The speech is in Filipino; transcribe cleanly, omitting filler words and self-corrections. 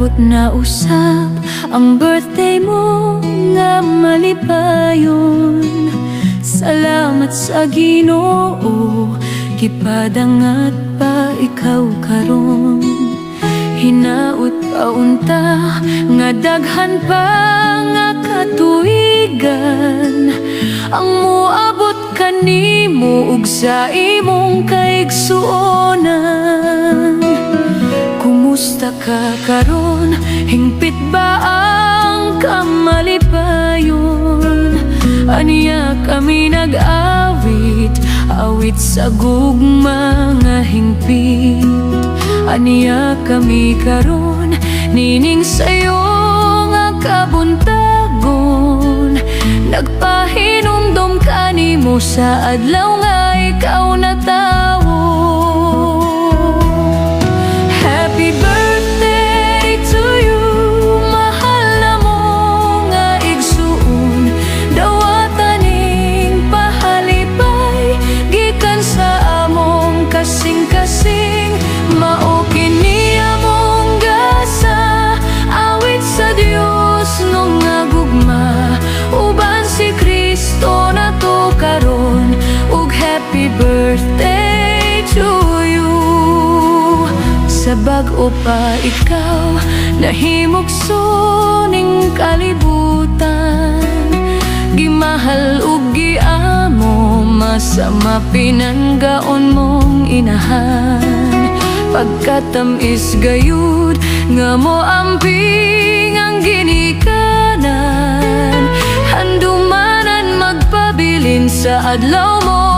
abot na usab ang birthday mo nga malipayon. Salamat sa Ginoo, gipadangat pa ikaw karon. Hinaut pa unta nga daghan pa nga katuigan ang moabot kanimo ug sa imong kaigsuonan. Kumusta ka karon? Hingpit ba ang kamalipayon? Aniya kami nag-awit, awit sa gugma nga hingpit. Aniya kami karon, nining sayo nga kabuntagon. Nagpahinumdum kanimo sa adlaw nga ikaw natawo. Happy birthday to you, mahal na mo nga igsuon. Dawataning pahalipay, gikan sa among kasing-kasing. Mao kini among gasa, awit sa Dios nung nagugma. Uban si Kristo na to karon, ug happy birthday to you. Sa bag-o pa ikaw, nahimugso ning kalibutan. Gimahal ug giamo, masama pinanggaon mong inahan. Pagkatamis gayud nga mo amping ang ginikanan. Handumanan magpabilin sa adlaw mo